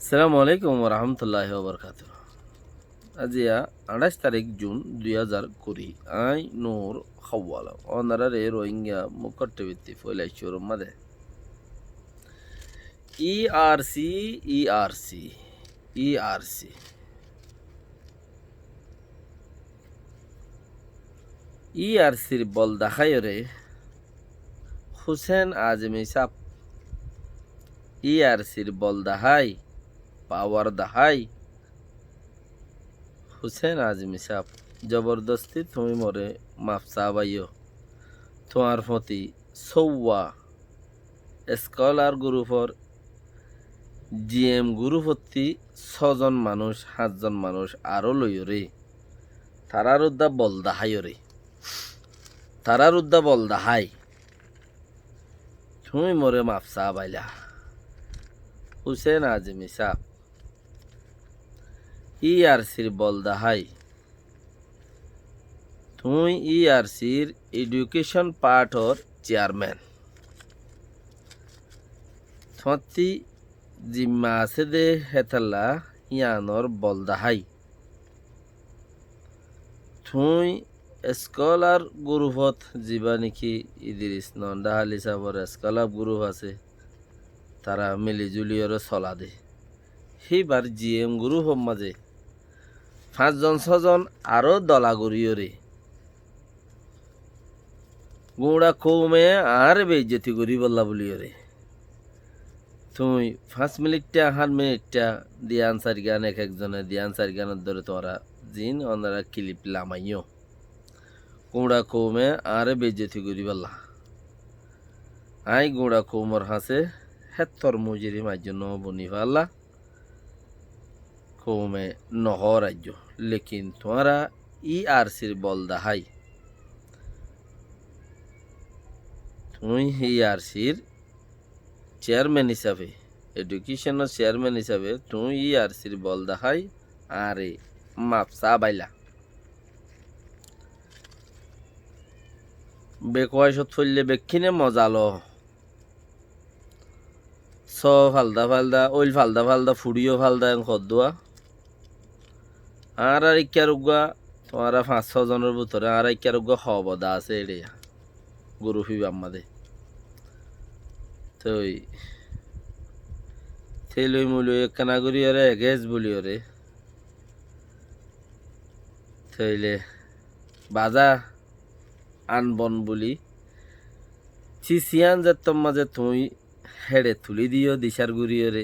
আসসালামু আলাইকুম রহমতুল্লাহ বরকাত। আজিয়া 28 তারিখ জুন 2020 আই নূর খওয়াল অনারারে রোহিঙ্গা মুকট্টবিত্তি ফইলাইছুর মাদে ইআরসি ইআরসি ইআরসি ইআরসির বল দেখায়রে হুসেন আজমি সাপ ইআরসির বল দাহাই পাওয়ার দাহাই হুসেন আজমি সাপ জবরদস্তি তুমি মরে মাফ চাবাইও তোমার প্রতি সৌয়া স্কলার গ্রুপর জিএম গ্রুপতি 6জন মানুষ 7জন মানুষ আরো লইরে তারার উদ্দা বল দাহাই রে তারার উদ্দা বল দাহাই তুমি মরে মাফ চাবাইলা হুসেন আজমি সাপ ইআরসির বল দাহাই তুই ইআরসির এডুকেশন পার্টর চেয়ারম্যান থতি জিম্মা আছে দে হেতাল্লা ইয়ানর বল দাহাই তুই স্কলার গ্রুপত যিবা নেকি ইদিরিস নন্দাহালি সাবর স্কলার গ্রুপ আছে তারা মিলি জুলিয়র চলা দে সেইবার জিএম গ্রুপর মাঝে 5জন 6জন আরো দলাগুড়িয়রে গুড়া কৌমে আর বেইজ্জতি করি বললা বলিয়রে তুই 5 মিনিটটা 7 মিনিটটা দিয়ে আনসার গান এক একজনে দিয়ে আনসার গানের ধরে তোরা জিন ওনারা ক্লিপ লামাইও গুড়া কৌমে আর বেইজ্জতি করি বললা আই গুড়া কৌমর হাসে হেত্তর মুজিরি মাইজন্য বনি পাল্লা কৌমে নহ রাজ্য লেকিন তোমরা ইআরসির বল দাহাই তুই ইআরসির চেয়ারম্যান হিসাবে এডুকেশনের চেয়ারম্যান হিসাবে তুই ইআরসির বল দাহাই আরে মাপসা বাইলা বেকওয়াইশত ফললে বেক্ষিনে মজালো স ফালদা ফালদা ওইল ফালদা ফালদা ফুড়িও ফালদা খদুয়া আর ইকার উগা তোমারা 5-6 জনের ভিতরে আর ইকার উগা হবদা আছে এড়ে গরু ফিব আমাদের তো থেলই মুলই একখানা করি ওরে গেছ বলি ওরে থইলে বাজা আনবন বলি চিসিয়ান যেতম মাঝে তুই হেড়ে তুলি দিও দিশার গুড়ি ওরে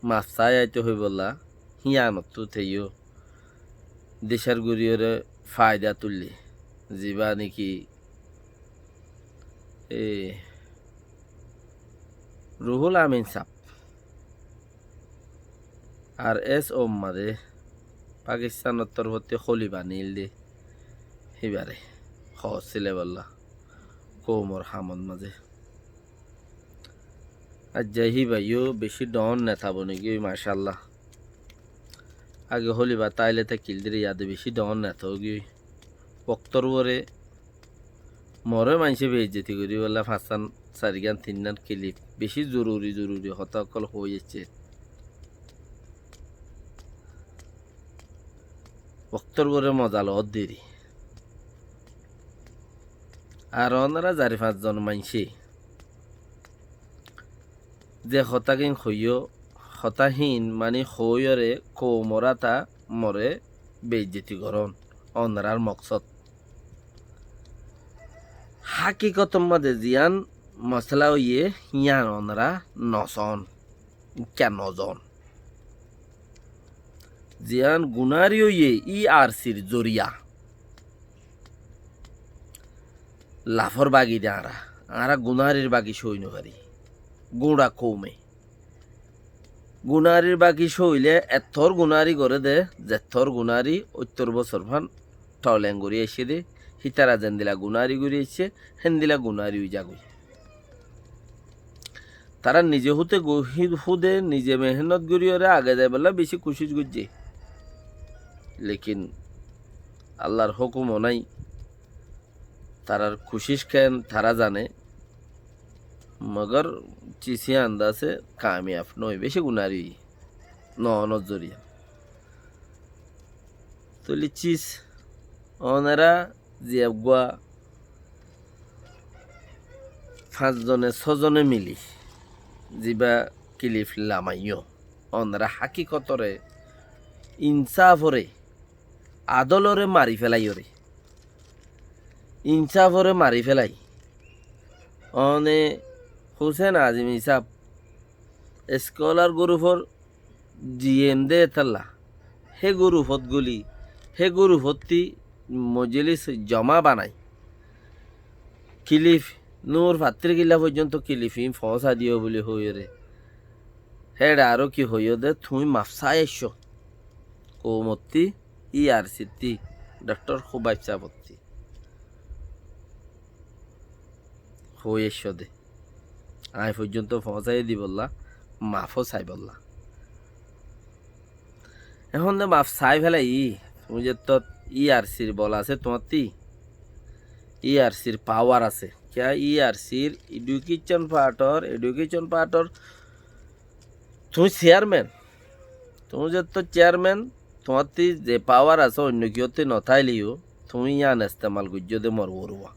মাছ চাই আইতে হই বললা হিয়ানত তো থেইও দিশার গুড়ি ওরে ফায়দা তুললি যিবা নাকি এ রুহুল আমিন সাপ আর ওম মারে পাকিস্তানের তরফতে খলিবা নীল দে হিবারে হসিলে বললা কৌমর হামদ মাঝে আর যাই হিবাইও বেশি ডন নেথাব নাকি মাশাল্লাহ আগে হলিবা তাইলে তা কিলদিরে ইয়াদে বেশি ডন নেথাও গিয়ে বক্তর বরে মরে মানুষে বেইজ্জতি করি বললা 5-4 গান 3 গান ক্লিপ বেশি জরুরি হতাকল হয়েছে বক্তর বরে মজালো দেরি আর ওনারা 4-5 জন মানসি যে হতাকিন হইও হতাহীন মানে হইরে কৌমরাতা মরে বেইজ্জতি করন ওনারার মকসদ হাকিকত মাঝে জিয়ান মশলা হইয়ে ইয়ান ওনারা নসন কেন জন জিয়ান গুনারি হইয়ে ইআরসির জরিয়া লাফর বাগি দে আরা গুনারির বাগি সই নগারি গুড়া কৌমে গুনারির বাগি সইলে এথর গুনারি করে দে যেথর গুনারি 70 বছর ফান টলেং গড়ি এসে দে হিতারা যেন দিলা গুনারি গড়ি এসে হেন দিলা গুনারি উই যাগুই তারা নিজে হুদে নিজে মেহনত গড়িয়ে আগে যায় বললা বেশি খুশি গুজছে লেকিন আল্লাহর হুকুমও নাই তারার খুশিস কেন তারা জানে मगर चीसिया अंदाज से कामयाब नई बेशी गुनारी নজরিয়া তুলিচিস অনেরা জিয়াগুয়া 5 জনে 6 জনে মিলি জিবা কিলিফ লামাইও অনেরা হাকিকতরে ইনসাফরে আদলরে মারি ফেলাইরে ইনসাফরে মারি ফেলাই অনে হুসেন আজিম ইসাব স্কলার গ্রুপর জিএম দে তাল্লা হে গ্রুপত গুলি হে গ্রুপতি মজলিস জমা বানাই কিলিফ নূর ভাত্রি গিলা পর্যন্ত কিলিফি ফসা দিও বলে হইরে হেড আরো কি হইও দে তুমি মাফসায় এসো কৌমতি আর সিদ্ধি ডক্টর খুবাইব চাপত্তি হই এসো দে আই পর্যন্ত ফসাই দি বললা মাফও চাই বললা এখন দে মাফ চাই ফেলাই তুমি যে তো ইআরসির বল আছে তোমার ইআরসির পাওয়ার আছে क्या ইআরসির এডুকেশন পার্টর তুমি চেয়ারম্যান তুমি যে তো চেয়ারম্যান তোমার যে পাওয়ার আছে অন্য কেউতে নথাইলিও তুমি ইয়ান ইস্তেমাল গুজ্জ দে মর বড়ুয়া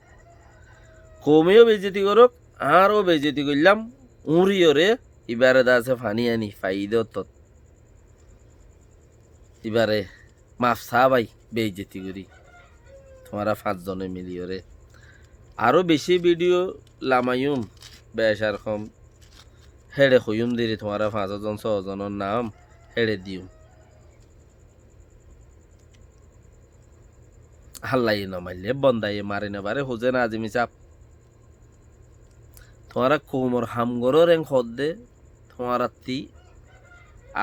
কমেও বেজতি করুক আরও বেজতি করলাম উড়িওরে এবারে আছে ফানি আনি ফাইদ এবারে মাফ চা ভাই বেজতি করি তোমারা 5 জনে মিলিওরে আরও বেশি ভিডিও লামাইম বেশার কম হেড়ে হইম দিরি তোমারা 5 জন 6 জনের নাম হেড়ে দিও হাল্লাই নমাইলে বন্দাই মারি নেবারে হোজে না আজিমি চাপ তোমারা কোমর হামগরর এং খদে তোমারা তি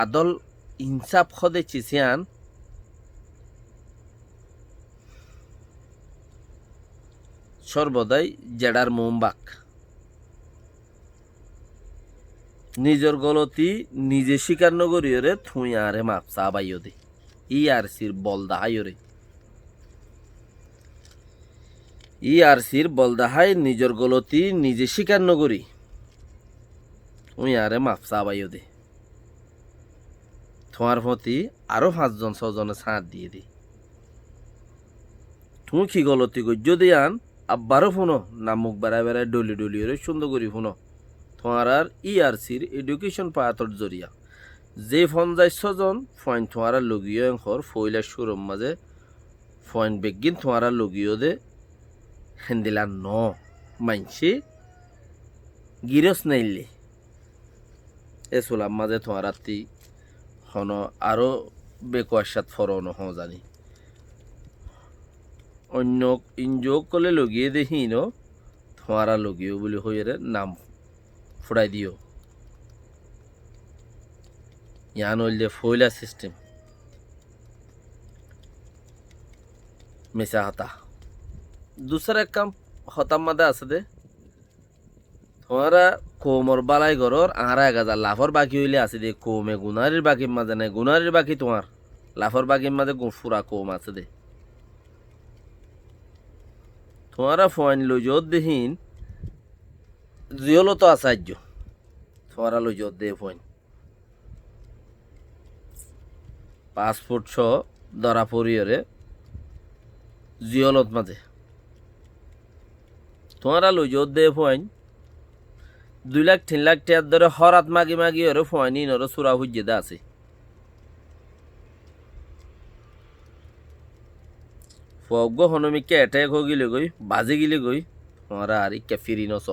আদল ইনসাফ খদে চিসিয়ান সর্বদাই জেডার মোমবাক নিজের গলতি নিজে স্বীকার নগরীয়রে থুই আরে মাপ চাবাইও দে ইআরসির বলদাহাইরে ইআরসির বলদাহাই নিজের গলতি নিজে স্বীকার নগরী থুই আরে মাপ চাবাইও দে তোমার প্রতি আরো 5 জন 6 জনে ছাড় দিয়ে দি তুমি কি গলতি কর যদি আন আব্বারও শুনো নামুক বেড়ায় বেড়ায় ডলি ডলি ওরে সুন্দর করি শুনো তোমার আর ইআরসির এডুকেশন পায়াতর জরিয়া যে ফোন যায় 6 জন পয়েন্ট তোমার লগিও এঙ্কর ফইলা সুরম মাঝে পয়েন্ট বেগিন তোমার লগিও দে হেন্দিলা ন মাইনছি গিরস নাইলে এ সোলাম মাঝে তোমার রাত্রি হন আরো বেকোয়ার ফরনো হ জানি অন্য ইনযোগ করলে লগিয়ে দেখি ন তোমারা লগিও বলে হইরে নাম ফুটাই দিও ইয়ান হইলে ফইলা সিস্টেম মেসা হতা দুসরা কাম হতাম মাদে আছে দে তোমারা কোমর বালাই ঘরর 1000 লাফর বাকি হইলে আছে দে কোমে গুনারির বাকির মাঝে নাই গুনারির বাকি তোমার লাফর বাকির মাঝে ফুরা কোম আছে দে তোমারা ফয়েন লইজত দেহিন জিয়লো তো আসার্য তোমারা লইজত দে ফয়েন পাসপোর্ট সহ ধরা পড়িয়রে জিয়লত মাঝে তোমারা লইজত দে ফয়েন 2 লাখ 3 লাখ টাকার ধরে হরাত মাগি মাগি ওরে ফয়েন ইনর সুরা হুজ্জে দে আছে ফগ হনমিকে অ্যাটাক হয়ে গেলে গই বাজে গেলে গই তোমারা আর ইকা ফিরি নস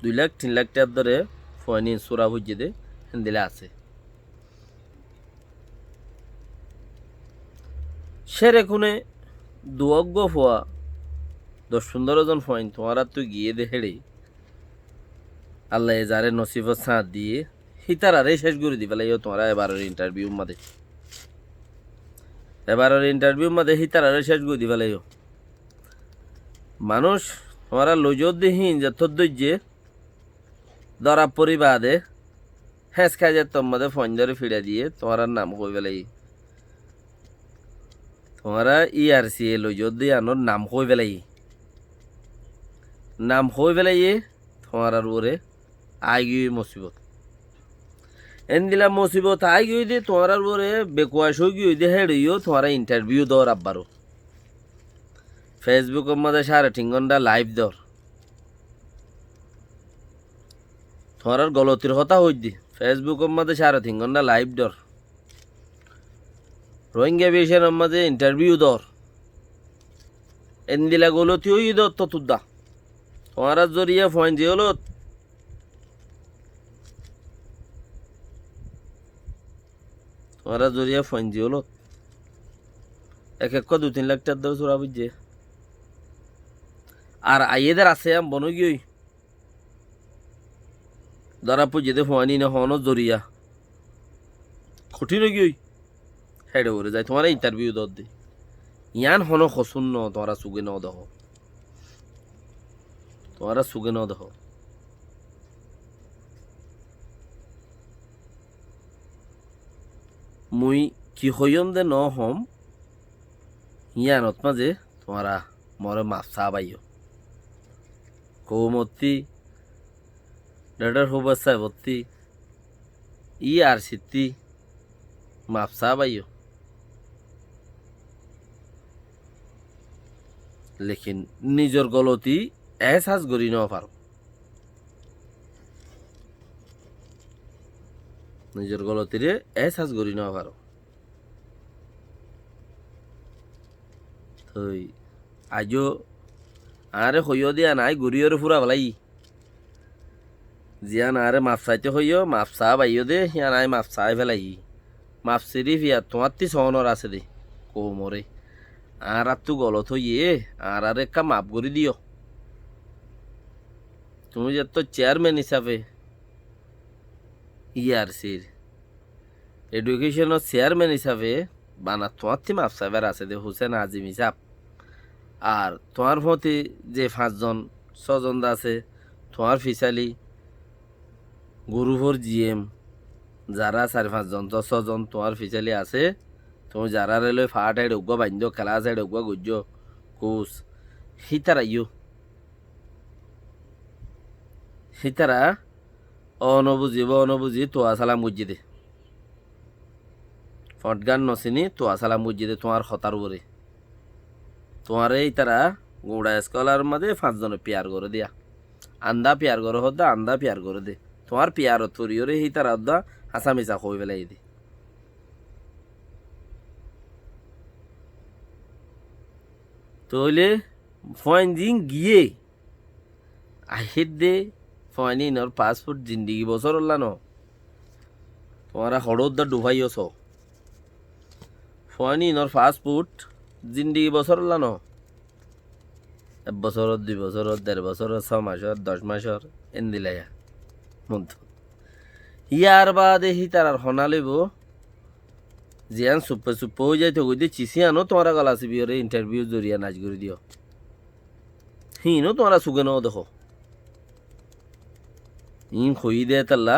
2 লাখ 3 লাখ টাকার ধরে ফয়েন সুরা হুজ্জে দে দিলে আছে সেরে খুনে দুয়জ্ঞ হওয়া 10-15 জন ফয়েন তোমারা তুই গিয়ে দে হেড়ে আল্লাহ যারে নসিবত সাথ দিয়ে হিতারারে শেষ করে দি পেলাই তোমারা এবারের ইন্টারভিউ মাদে হিতারারে শেষ করে দি পেলাই মানুষ তোমারা লজত দেহিন যে থদ্দর্যে ধরা পরিবাদে হ্যাঁ খাই যায় তোমাদের ফোন ধরে ফিরে দিয়ে তোমার নাম কই পেলাই তোমারা ইআরসি লজত দিয়ে আনোর নাম কই পেলাই তোমার আর ওরে আই গিয়ে মুসিবত এন দিলা মুসিবত আই গই দে তোমার বরে বেকুয়াশ হয়ে গই দে হেড়িও তোমার ইন্টারভিউ দর আব্বারও ফেসবুকের মধ্যে 3.5 ঘন্টা লাইভ দর তোমার গলতির কথা হই দি ফেসবুকের মধ্যে 3.5 ঘন্টা লাইভ দর রোহিঙ্গা বিষয়ের মধ্যে ইন্টারভিউ দর এন দিলা গলতি হই দর তো তুদা তোমার জরিয়া ফয়েন যে হলো তোমার জরিয়া ফয়েন যে হলো এক 2-3 লাখ টাকার দর চোরা বুঝছে আর আইয়েদের আছে বনো গিয়ে ধরা পুজে দে ফোয়ানি না হনো জরিয়া কঠিন গিয়ে হেডে ওরে যায় তোমার ইন্টারভিউ দর দে ইয়ান হনো খসুন ন তোমরা সুগে ন দহ তোমরা সুগে ন দহ মুই কি হইম দে ন হম ইয়ানত মাঝে তোমরা মরে মাফসা বাইও কৌমতি ডেডার হুবাসায় ভর্তি ই আর সিদ্ধি মাফসা বাইও লেকিন নিজের গলতি এহসাস করি ন পারো নিজের গলতিরে এহসাস করি ন পারো থই আজও আরে হইও দিয়া নাই ঘুরিওরে ফুরা ভালাই জিয়া নারে মাফসাইতে হইও মাফসা বাইও দে হিয়া নাই মাফসাই ফেলাই মাফসিরি ফিয়া তোমার তি সহনর আছে দে কোমরে আর তু গলত হইয়ে আর একটা মাফ করে দিও তুমি যে তো চেয়ারম্যান হিসাবে ইয়ারসির এডুকেশনের চেয়ারম্যান হিসাবে বানা তোমার তি মাফ সাহেবের আছে দে হুসেন আজিম হিসাব আর তোমার প্রতি যে 5-6 জন আছে তোমার ফিসালি গুরুভর জিএম যারা 4-5 জন 10 জন তোমার ফিসালি আছে তুমি যারা রেলে ফাট হাইড উগ্গ বান্ধ খেলা সাইড উগ্গ গুজ্জ কুস হিতারা হিতারা অনবুজি তোয়া সালাম গুজ্জি দে ফটগান নসিনি তোয়া সালাম গুজ্জি দে তোমার হতার উপরে তোমার এই তারা গোড়া স্কলার মধ্যে 5 জনে পেয়ার করে দিয়া আন্দা পেয়ার করে হদ্দা আন্দা পেয়ার করে দে তোমার পেয়ার তরিয়রে হি তারা হদ্দা হাসামিসা কই ফেলাই দে তইলে ফয়েন্দিং গিয়ে আহিদ দে ফয়নি নর পাসপোর্ট জিন্দিগি বছর হল্লা ন তোমারা হড়দা ডুবাইছ ফয়নি নর পাসপোর্ট জিন্দিগি বছর হল্লা ন 1 বছর 2 বছর 1.5 বছর 6 মাসর 10 মাসর এন দিলাইয়া মন্ত ইয়ার বাদে হি তার হনা লইব জিয়ান সুপ্পে হয়ে যাইতে গই চিসি আনো তোমারা গলা সিবিওরে ইন্টারভিউ জরিয়া নাচ করে দিও হিনো তোমরা সুগে ন দেখো ইন খই দে তাল্লা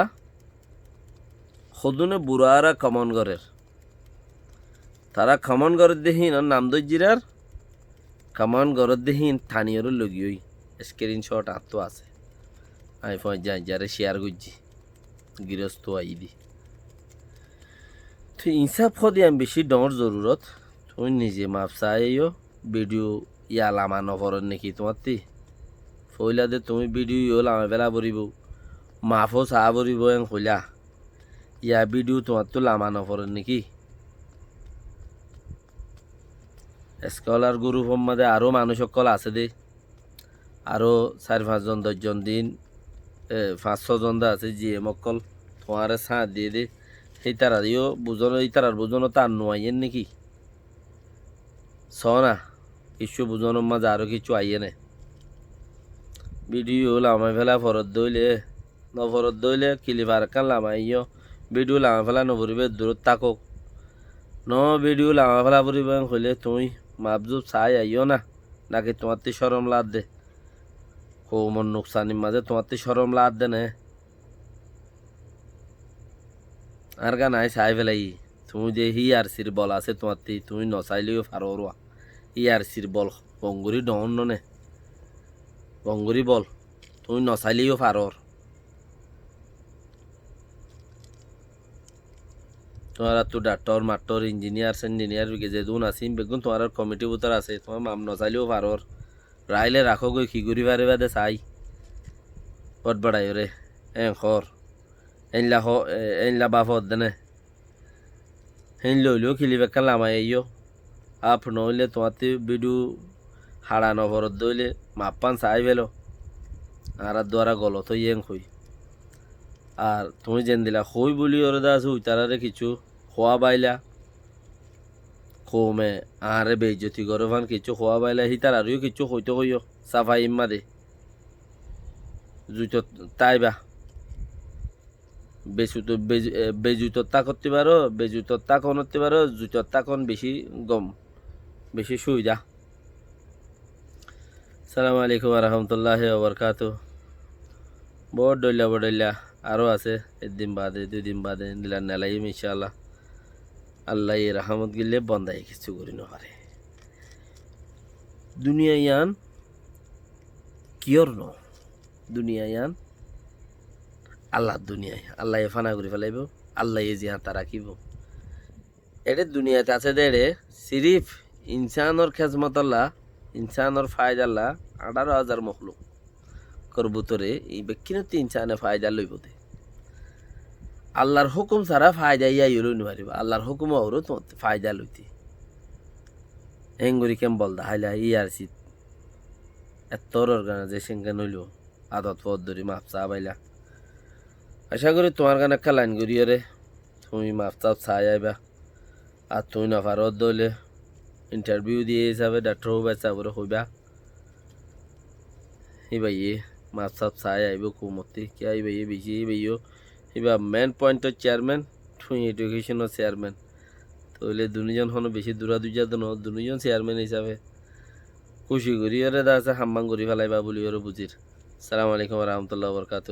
খদুনে বুড়ারা কমন গরের তারা কমন গরের দেহিন নাম দজিরার কমন গরের দেহিন স্থানীয়র লগিওই স্ক্রিনশট আত্ম আছে আইফোন যাই যারে শেয়ার করছি গৃহস্থ আইদি তো ইনসাফ খদি আমি বেশি ডর জরুরত তুমি নিজে মাপ চাইও ভিডিও ইয়া লামা নকরেন নাকি তোমার তি ফইলা দে তুমি ভিডিও ইও লামা বেলা বরিব মাফও চা বরিব এন কইলা ইয়া ভিডিও তোমার তো লামা নকরেন নাকি স্কলার গ্রুপের মধ্যে আরও মানুষ সকল আছে দে আরও 4-5 জন 10 জন দিন 5-6 জন দা আছে জিএম অকল তোমার সাঁ দিয়ে দে সেই তারা দিও বুঝনো এই তারার বুঝনো তার নোয়াইয়েন নাকি না কিছু বুঝনোর মাঝে আরও কিছু আইয়ে নে ভিডিও লামাই ফেলা ফরত দইলে নফরত দইলে কিলিভার কান লামাইও ভিডিও লামা ফেলা নভরিবে দূরত থাকক ভিডিও লামা ফেলা পরিবে হইলে তুমি মাপজুব চাই আইও না নাকি তোমার তি সরম লাদ দে কৌমন নুকসানির মাঝে তোমার তি সরম লাদ দে নে আর গা নাই চাই ফেলাই তুমি যে হি আর সির বল আছে তোমার তি তুমি নচাইলেও ফারো রোয়া ই আর সির বল বঙ্গুরি ডন নে বঙ্গুরি বল তুমি নচাইলেও ফারর তোমার তো ডাক্তার মাস্টর ইঞ্জিনিয়ার যে দুন আছিম বেগুন তোমার কমিটি বুতর আছে তোমার মাম নচাইলেও পারর রাইলে রাখো গই কি করি পারে বাদে চাই পট বাড়াই রে খর এনলা বাপত দেনে হেন লইলেও খিলি বেকার লামাই আইও আপ নইলে তোমাতে বিডু হাড়া নভরত দইলে মাপান চাই পেলো আর দ্বারা গলত ইয়েং হই আর তুমি যেন দিলা হই বলি ওরে দা আছে উইতারারে কিছু খোয়া বাইলা কমে আরে বেইজ্জতি করে ভান কিছু খোয়া বাইলা হিতার আরও কিছু হইতে কইও সাফাই ইম্মা দে জুইত তাইবা বেজুতর তা করতে পারো বেজুতর তা করতে পারো জুতর তা কোন বেশি গম বেশি সুবিধা। সালামু আলাইকুম রহমতুল্লাহ বরকাত। বড় ডইলা আরও আছে একদিন বাদে 2 দিন বাদে দিলা নেলাইম ইনশাআল্লাহ আল্লাহ এই রহমত গিলে বন্দাই কিছু করি না পারে দুনিয়া ইয়ান কিয়র ন দুনিয়া ইয়ান আল্লাহ দুনিয়ায় আল্লাহ ফানা করে ফেলাইব আল্লাহ এ জিয়া তা রাখিব এটা দুনিয়াতে আছে দেড়ে সিরিফ ইনসানর খেজমত আল্লাহ ইনসানর ফায়দা আল্লাহ 18,000 মখলুক করবুতরে এই ব্যক্তিনত ইনসানে ফায়দা লইব দে আল্লাহর হুকুম ছাড়া ফায়দা ইয়াই লইতে পারিব আল্লাহর হুকুম ওরও তো ফায়দা লইতে হেঙ্গুরি কেম বল দা হাইলা ইয়ারসি এতর অর্গানাইজেশন কেন হইল আদত পদ্ধতি মাপ চা বাইলা আশা করি তোমার কানে একটা লাইন করিও রে তুমি মাপ চাপ চাই আইবা আর তুমি না পারত দইলে ইন্টারভিউ দিয়ে হিসাবে ডাক্তার বেচা করে হইবা হিবাইয়ে মাপ চাপ চাই আইব কুমতি কি আইবাইয়ে বেশি হিবাইও হিবা মেন পয়েন্টর চেয়ারম্যান তুমি এডুকেশনের চেয়ারম্যান তাহলে দুজন হনো বেশি দূরা দুজন চেয়ারম্যান হিসাবে খুশি করি ওরে দা আছে হাম্মাং করি ফেলাইবা বলি ওরে বুঝির। সালাম আলাইকুম রহমতুল্লাহ বরকাত।